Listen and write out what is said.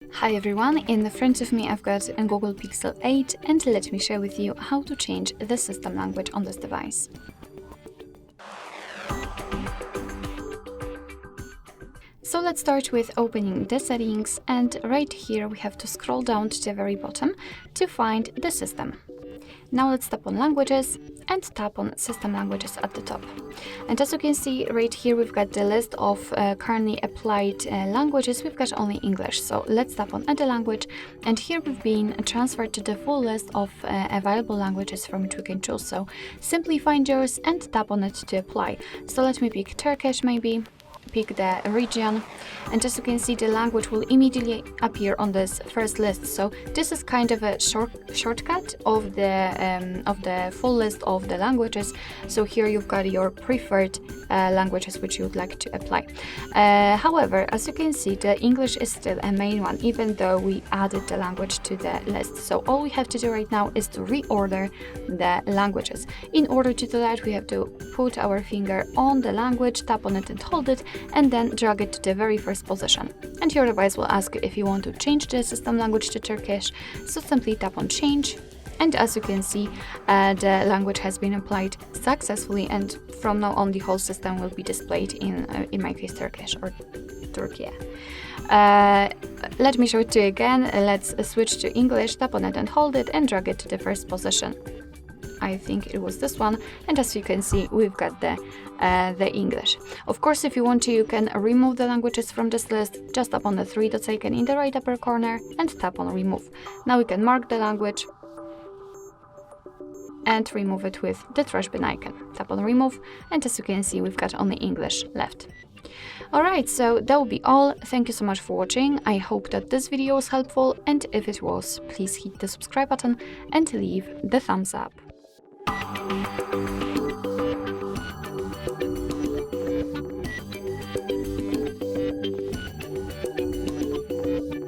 Hi everyone, in front of me I've got a Google Pixel 8 and let me share with you how to change the system language on this device. So let's start with opening the settings, and right here we have to scroll down to the very bottom to find the system. Now let's tap on languages and tap on system languages at the top. And as you can see right here, we've got the list of currently applied languages. We've got only English. So let's tap on add a language, and here we've been transferred to the full list of available languages from which we can choose. So simply find yours and tap on it to apply. So let me pick Turkish maybe. Pick the region, and as you can see, the language will immediately appear on this first list. So this is kind of a shortcut of the full list of the languages. So here you've got your preferred languages which you would like to apply. However, as you can see, the English is still a main one, even though we added the language to the list. So all we have to do right now is to reorder the languages. In order to do that, we have to put our finger on the language, tap on it and hold it, and then drag it to the very first position. And your device will ask you if you want to change the system language to Turkish. So simply tap on change, and as you can see, the language has been applied successfully, and from now on the whole system will be displayed in my case Turkish or Turkey. Let me show it to you again. Let's switch to English, tap on it and hold it and drag it to the first position. I think it was this one, and as you can see, we've got the English. Of course, if you want to, you can remove the languages from this list. Just tap on the three dots icon in the right upper corner and tap on remove. Now we can mark the language and remove it with the trash bin icon. Tap on remove, and as you can see, we've got only English left. Alright, so that will be all. Thank you so much for watching. I hope that this video was helpful, and if it was, please hit the subscribe button and leave the thumbs up.